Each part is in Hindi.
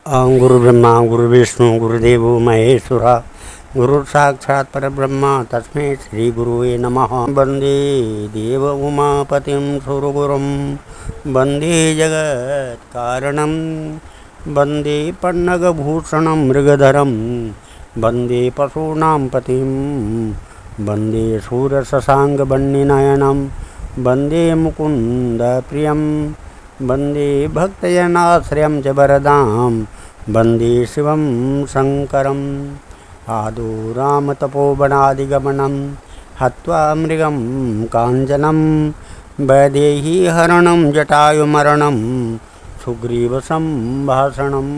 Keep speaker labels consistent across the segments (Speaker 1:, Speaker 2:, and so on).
Speaker 1: गुरु ब्रह्मा गुरु विष्णु गुरुदेवो महेश्वरा गुरु साक्षात् परब्रह्म तस्मै श्री गुरुवे नमः। वंदे देव उमापतिं सुरगुरुं वंदे जगत्कारणं वंदे पन्नगभूषणं मृगधरं वंदे पशूनां पतिं वंदे शूरशशाङ्कवह्निनयनं वंदे मुकुन्दप्रियं वंदे भक्तजनाश्रयं च वरदां वंदे शिवं शङ्करम्। आदौ रामतपोवनादिगमनं हत्वा मृगं काञ्चनं वैदेहीहरणं जटायुमरणं सुग्रीवसम्भाषणं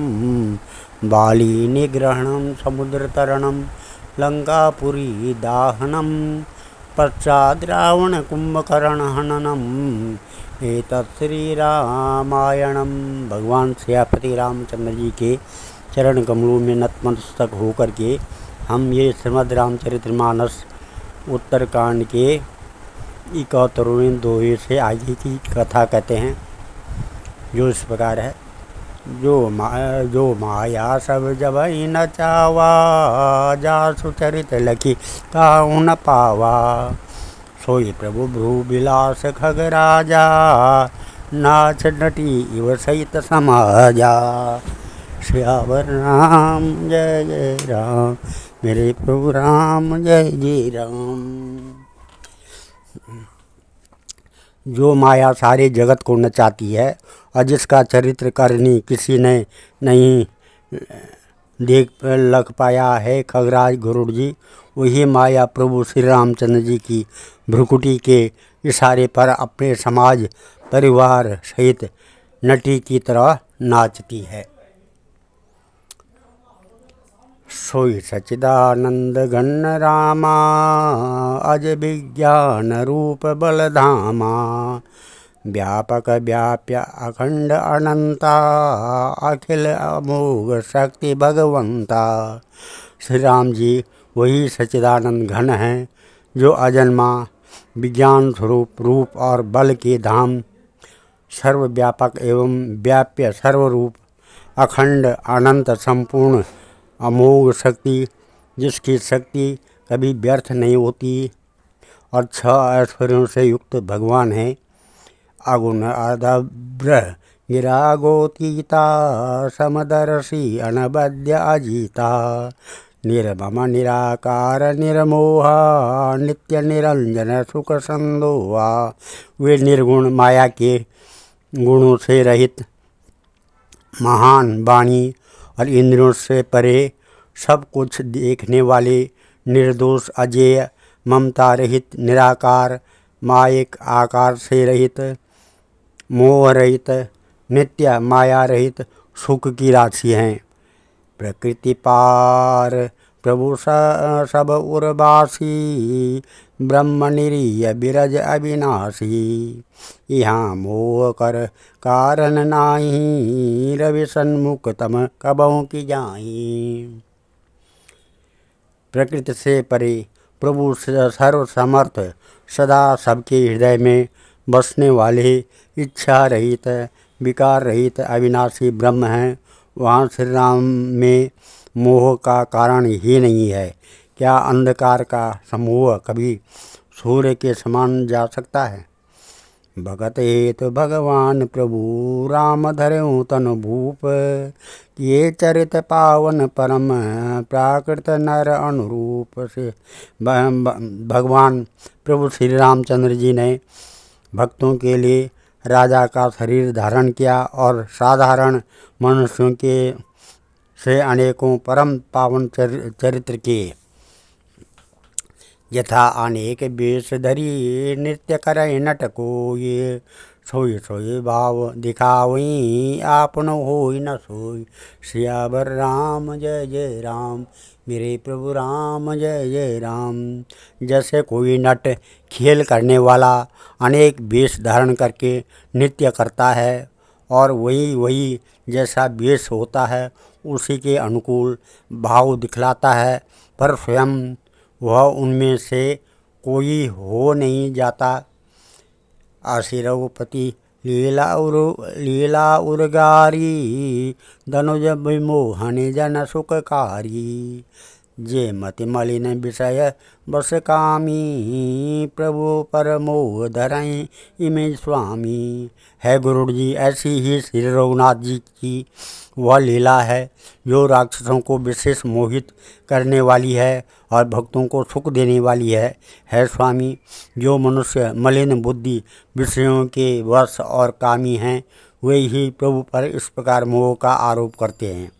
Speaker 1: बालीनिग्रहणं समुद्रतरणं लङ्कापुरीदाहनं पश्चाद् रावणकुम्भकर्णहननम् एतत् श्री रामायणम। भगवान सियापति रामचंद्र जी के चरण कमलों में नतमस्तक होकर के हम ये श्रीमद् रामचरितमानस उत्तरकांड के 71वें दोहे से आगे की कथा कहते हैं, जो इस प्रकार है। जो माया सब जब न चावा, जासु चरित लखी काहू न पावा। सोई प्रभु भ्रू विलास खग राजा, नाच नटी इव सहित समाजा। श्यावर राम जय जय राम, मेरे प्रभु राम जय जय राम। जो माया सारे जगत को नचाती है और जिसका चरित्र करनी किसी ने नहीं देख लख पाया है खगराज गरुड़ जी, वही माया प्रभु श्री रामचंद्र जी की भ्रुकुटी के इशारे पर अपने समाज परिवार सहित नटी की तरह नाचती है। सोई सच्चिदानंद घन रामा, अज विज्ञान रूप बलधामा। व्यापक व्याप्य अखंड अनंता, अखिल अमोघ शक्ति भगवंता। श्री राम जी वही सच्चिदानंद घन हैं जो अजन्मा विज्ञान स्वरूप रूप और बल के धाम, सर्वव्यापक एवं व्याप्य सर्वरूप, अखंड अनंत संपूर्ण अमोघ शक्ति, जिसकी शक्ति कभी व्यर्थ नहीं होती और 6 ऐश्वर्यों से युक्त भगवान हैं। अगुण अदभ्र गिरा गोतीता, समदर्शी अनबद्य अजीता। निर्मम निराकार निर्मोहा, नित्य निरंजन सुख संदोहा। वे निर्गुण माया के गुणों से रहित, महान वाणी और इंद्रियों से परे, सब कुछ देखने वाले, निर्दोष अजेय, ममता रहित, निराकार, मायिक आकार से रहित, मोह रहित, नित्य माया रहित, सुख की राशि हैं। प्रकृति पार प्रभु सब उर्वासी, ब्रह्म निरीय बिरज अविनाशी। यहाँ मोह कर कारण नाही, रवि सन्मुख तम कबहु की जाई। प्रकृति से परे प्रभु सर्व समर्थ, सदा सबके हृदय में बसने वाले, इच्छा रहित, विकार रहित, अविनाशी ब्रह्म हैं। वहाँ श्री राम में मोह का कारण ही नहीं है। क्या अंधकार का समूह कभी सूर्य के समान जा सकता है? भगत हेतु भगवान प्रभु, राम धर्यो तन भूप। ये चरित पावन परम, प्राकृत नर अनुरूप। से भगवान प्रभु श्री रामचंद्र जी ने भक्तों के लिए राजा का शरीर धारण किया और साधारण मनुष्यों के से अनेकों परम पावन चरित्र किए। यथा अनेक वेश धरी, नृत्य करे नटको ये। सोई सोई भाव दिखावई, आपन होई न सोई। सियावर राम जय जय राम, मेरे प्रभु राम जय जय राम। जैसे कोई नट खेल करने वाला अनेक वेश धारण करके नृत्य करता है और वही जैसा वेश होता है उसी के अनुकूल भाव दिखलाता है, पर स्वयं वह उनमें से कोई हो नहीं जाता। आशी रघुपति लीला उर्गारी धनुज विमोहन जन सुखकारी। जे मति मलिन विषय बस कामी प्रभु पर मोह धरई इमे स्वामी। है गुरुड़ जी, ऐसी ही श्री रघुनाथ जी की वह लीला है जो राक्षसों को विशेष मोहित करने वाली है और भक्तों को सुख देने वाली है स्वामी। जो मनुष्य मलिन बुद्धि विषयों के वश और कामी हैं वे ही प्रभु पर इस प्रकार मोह का आरोप करते हैं।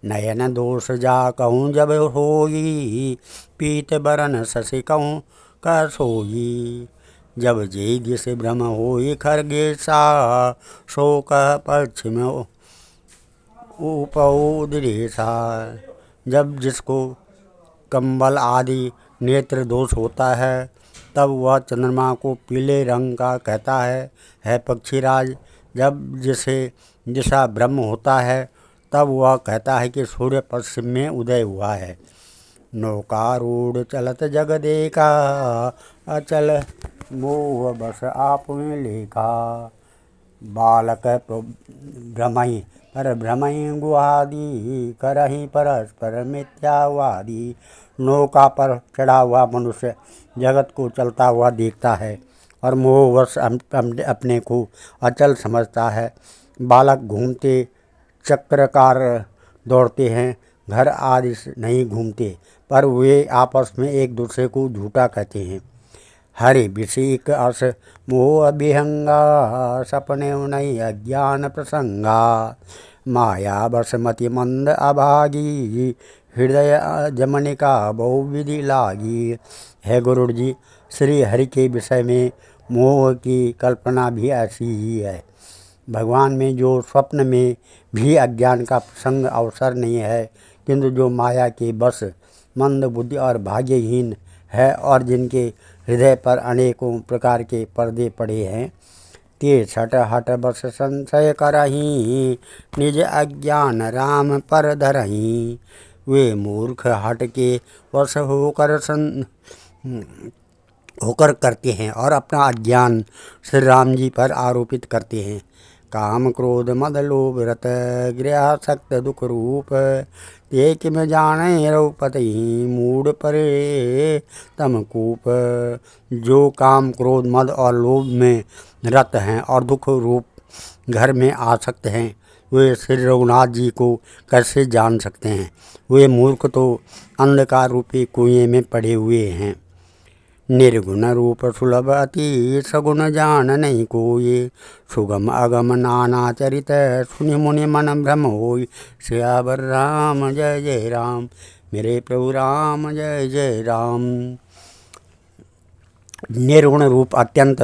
Speaker 1: नयन दोष जा कहूँ जब होई पीत बरन शशि कहूँ कह सोई। जब जे दिश भ्रम होई खरगेशा सो कह पश्चिम उपौदरेशा। जब जिसको कंबल आदि नेत्र दोष होता है तब वह चंद्रमा को पीले रंग का कहता है पक्षीराज। जब जिसे दिशा भ्रम होता है तब वह कहता है कि सूर्य पश्चिम में उदय हुआ है। नौकारूढ़ चलत जग देखा अचल मोह बस आप में लेखा। बालक भ्रमई पर भ्रमई गुहादी करही परस्पर मिथ्यावादी। नौका पर चढ़ा हुआ मनुष्य जगत को चलता हुआ देखता है और मोहवश अपने को अचल समझता है। बालक घूमते चक्राकार दौड़ते हैं, घर आदि नहीं घूमते, पर वे आपस में एक दूसरे को झूठा कहते हैं। हरि विषिक अस मोह अभिहंगा सपने नहीं अज्ञान प्रसंगा। माया बस मति मंद अभागी हृदय जमनिका बहुविधि लागी। है गुरुड़ जी, श्री हरि के विषय में मोह की कल्पना भी ऐसी ही है। भगवान में जो स्वप्न में भी अज्ञान का प्रसंग अवसर नहीं है, किंतु जो माया के बस मंद बुद्धि और भाग्यहीन है और जिनके हृदय पर अनेकों प्रकार के पर्दे पड़े हैं, ते छठ हट बस संशय करही निज अज्ञान राम पर धरही। वे मूर्ख हट के वश होकर करते हैं और अपना अज्ञान श्री राम जी पर आरोपित करते हैं। काम क्रोध मद लोभ रत गृहासक्त दुख रूप ते किम जाने रघुपति मूड परे तम कूप। जो काम क्रोध मद और लोभ में रत हैं और दुख रूप घर में आसक्त हैं, वे श्री रघुनाथ जी को कैसे जान सकते हैं। वे मूर्ख तो अंधकार रूपी कुएं में पड़े हुए हैं। निर्गुण रूप सुलभ अति सगुण जान नहीं कोई। सुगम अगम नाना चरित सुनि मुनि मन भ्रम होई। सियावर राम जय जय राम, मेरे प्रभु राम जय जय राम। निर्गुण रूप अत्यंत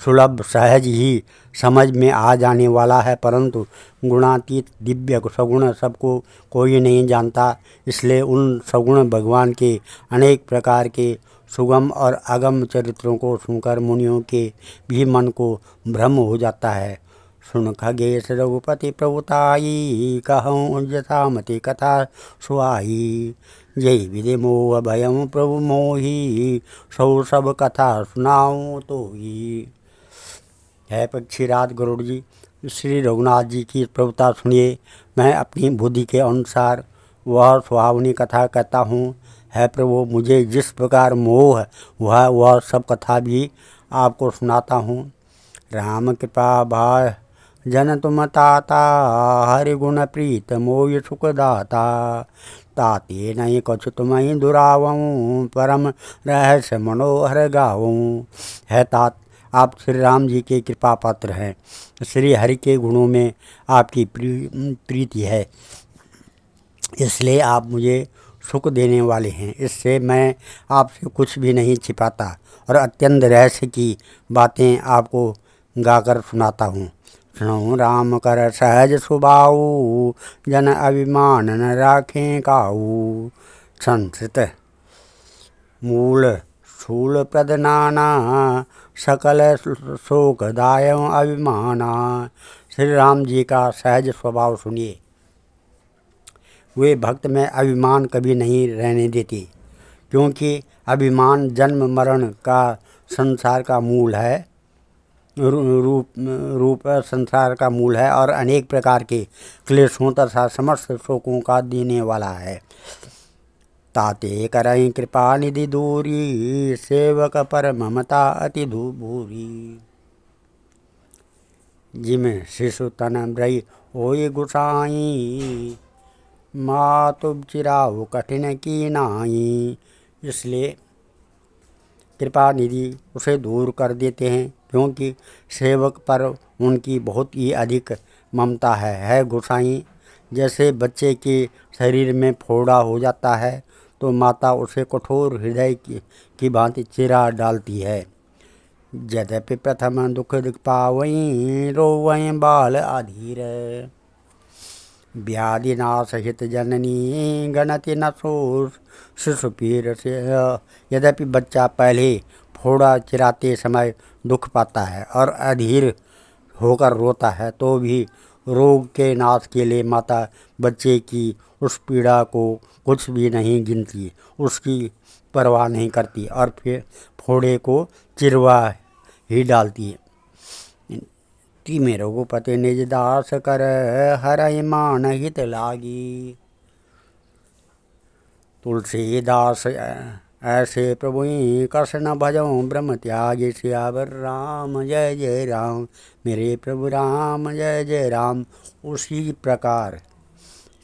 Speaker 1: सुलभ सहज ही समझ में आ जाने वाला है, परंतु गुणातीत दिव्य सगुण सबको कोई नहीं जानता। इसलिए उन सगुण भगवान के अनेक प्रकार के सुगम और अगम चरित्रों को सुनकर मुनियों के भी मन को भ्रम हो जाता है। सुन खगेश रघुपति प्रभुताई कहूँ यथामति कथा सुहाई। जय विधि मोह भयम प्रभु मोही सौ सब कथा सुनाऊँ तो ही। है पक्षीराज गुरुड़ जी, श्री रघुनाथ जी की प्रभुता सुनिए। मैं अपनी बुद्धि के अनुसार वह सुहावनी कथा कहता हूँ। है प्रभु, मुझे जिस प्रकार मोह वह सब कथा भी आपको सुनाता हूँ। राम कृपा भा जन तुम ताता हरि गुण प्रीत मोय सुख दाता। ताते नहीं कछु तुम्हें दुरावूँ परम रहस्य मनोहर गाऊँ। है तात, आप श्री राम जी के कृपा पात्र हैं। श्री हरि के गुणों में आपकी प्रीति है, इसलिए आप मुझे सुख देने वाले हैं। इससे मैं आपसे कुछ भी नहीं छिपाता और अत्यंत रहस्य की बातें आपको गाकर सुनाता हूँ। सुनो राम कर सहज सुभाऊ जन अभिमान न राखें काऊ। संस्कृत मूल शूल प्रदनाना सकल शोकदाय अभिमाना। श्री राम जी का सहज स्वभाव सुनिए। वे भक्त में अभिमान कभी नहीं रहने देते, क्योंकि अभिमान जन्म मरण का संसार का मूल है। रूप संसार का मूल है और अनेक प्रकार के क्लेशों तथा समस्त शोकों का देने वाला है। ताते करई कृपा निधि दूरी, सेवक पर ममता अति भूरी। जिमें शिशु तन ब्रई होई गुसाई, मातु चिराहु कठिन की नाई। इसलिए कृपा निधि उसे दूर कर देते हैं, क्योंकि सेवक पर उनकी बहुत ही अधिक ममता है गोसाई। जैसे बच्चे के शरीर में फोड़ा हो जाता है तो माता उसे कठोर हृदय की भांति चिरा डालती है। यद्यपि प्रथम दुख दुख पावई, रोवई बाल अधीर। व्याधिनाश हित जननी, गणति न सो शिशु पीर से। यद्यपि बच्चा पहले फोड़ा चिराते समय दुख पाता है और अधीर होकर रोता है, तो भी रोग के नाश के लिए माता बच्चे की उस पीड़ा को कुछ भी नहीं गिनती, उसकी परवाह नहीं करती और फिर फोड़े को चिरवा ही डालती है। तिमे रघुपति निज दास कर, हरहि मान हित लागी। तुलसीदास ऐसे प्रभु कस न भजऊँ ब्रह्म त्यागी। सियावर राम जय जय राम, मेरे प्रभु राम जय जय राम। उसी प्रकार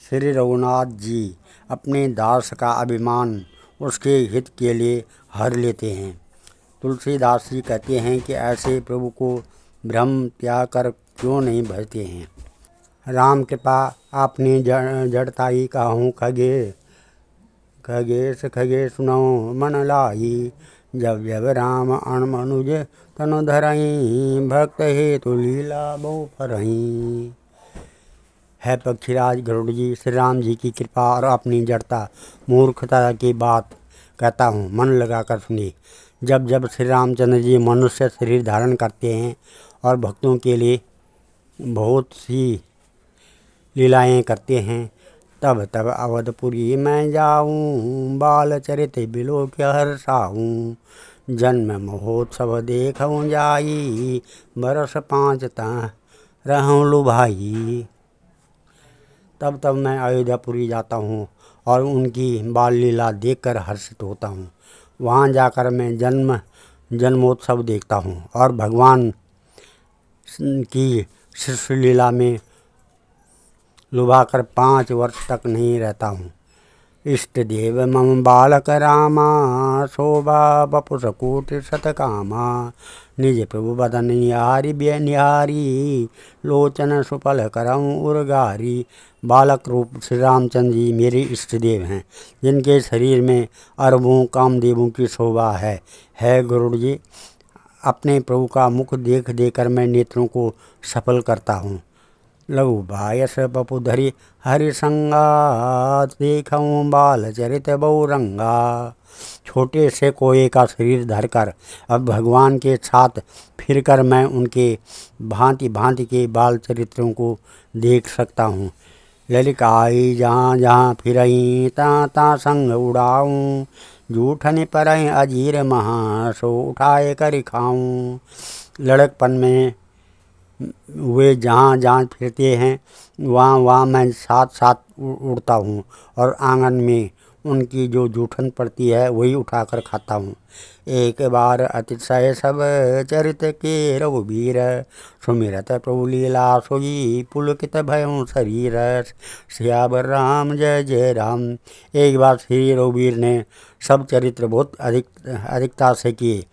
Speaker 1: श्री रघुनाथ जी अपने दास का अभिमान उसके हित के लिए हर लेते हैं। तुलसीदास जी कहते हैं कि ऐसे प्रभु को भ्रम त्याग कर क्यों नहीं भजते हैं। राम कृपा आपने जड़ताई काहूँ खगेश खगे सुनो मन लाई। जब जब राम अणमनुज तनु धरई, भक्त हेतु लीला बहु फरई। है पक्षीराज गरुड़ जी, श्री राम जी की कृपा और अपनी जड़ता मूर्खता की बात कहता हूँ, मन लगाकर सुनिए। जब जब श्री रामचंद्र जी मनुष्य शरीर धारण करते हैं और भक्तों के लिए बहुत सी लीलाएं करते हैं, तब तब अवधपुरी मैं जाऊँ, बाल चरित बिलो के हर्षाऊँ। जन्म महोत्सव देखूँ जाई, बरस 5 ता रहूँ लुभाई। तब तब मैं अयोध्यापुरी जाता हूँ और उनकी बाल लीला देखकर हर्षित होता हूँ। वहाँ जाकर मैं जन्मोत्सव देखता हूँ और भगवान की शिशु लीला में लुभाकर 5 वर्ष तक नहीं रहता हूँ। इष्ट देव मम बालक रामा, शोभा बपुष कोटि शतकामा। निज प्रभु बदन निहारी निहारी, लोचन सुपल करऊँ उर्गारी। बालक रूप श्री रामचंद्र जी मेरे इष्ट देव हैं, जिनके शरीर में अरबों कामदेवों की शोभा है गरुड़ जी। अपने प्रभु का मुख देख देकर मैं नेत्रों को सफल करता हूँ। लघु बायस बपु धरी हरि संगा, देखूँ बाल चरित बहुरंगा। छोटे से कोए का शरीर धरकर अब भगवान के साथ फिरकर मैं उनके भांति भांति के बाल चरित्रों को देख सकता हूँ। ललिकाई जहाँ जहाँ फिरई, ता ता संग उड़ाऊँ। जूठन परई अजीर महा, सो उठाए कर खाऊँ। लड़कपन में वे जहाँ जहाँ फिरते हैं वहाँ वहाँ मैं साथ साथ उड़ता हूँ और आंगन में उनकी जो जूठन पड़ती है वही उठाकर खाता हूँ। एक बार अतिशय सब चरित के रघुबीर, सुमिरत प्रभु लीला सोई पुलकित भयों शरीर। सियावर राम जय जय राम। एक बार श्री रघुबीर ने सब चरित्र बहुत अधिकता से किए।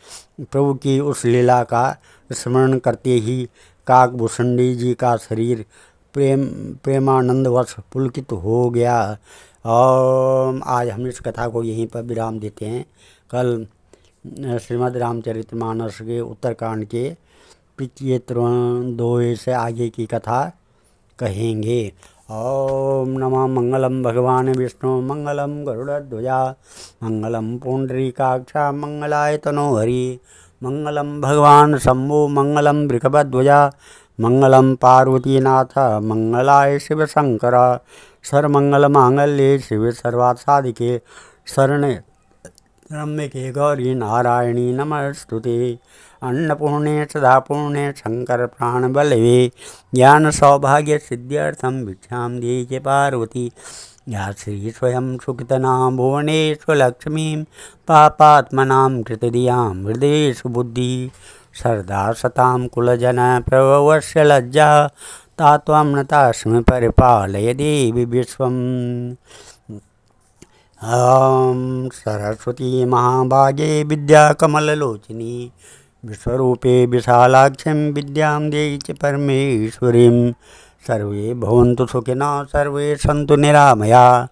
Speaker 1: प्रभु की उस लीला का स्मरण करते ही काकभूषणी जी का शरीर प्रेमानंदवश पुलकित हो गया। और आज हम इस कथा को यहीं पर विराम देते हैं। कल श्रीमद् रामचरितमानस के उत्तरकांड के 2 से आगे की कथा कहेंगे। ओम नमः मंगलम भगवान विष्णु, मंगलम गरुड़ध्वजा, मंगलम पुंडरीकाक्षा, मंगलाय तनोहरि। मंगलम भगवान शंभु, मंगलम वृषभध्वजा, मंगलम पार्वतीनाथ, मंगलाय शिव शंकर। सर्वमंगल मांगल्ये शिवे सर्वार्थ साधिके, शरण्ये त्र्यंबके गौरी नारायणी नमस्तुते। अन्नपूर्णे सदापूर्णे शंकर प्राण बलवे। ज्ञान सौभाग्य सिद्ध्यर्थम भिक्षाम देहि पार्वती। या श्री स्वयं सुकृतनां भुवनेषु लक्ष्मीं पापात्मनां कृतधियां हृदयेषु बुद्धि। सरदा सतां कुलजन प्रभवस्य लज्जा। तात्वं नतास्मि परिपालय देवि विश्वम्। ॐ सरस्वती महाभागे विद्याकमललोचनी। विश्वरूपे विशालाक्षीं विद्यां देहि च परमेश्वरीं। सर्वे भवन्तु सुखिनः सर्वे सन्तु निरामयाः।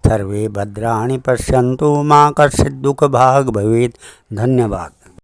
Speaker 1: सर्वे भद्राणि पश्यन्तु मा कश्चित् दुःखभाग् भवेत्। धन्यवाद।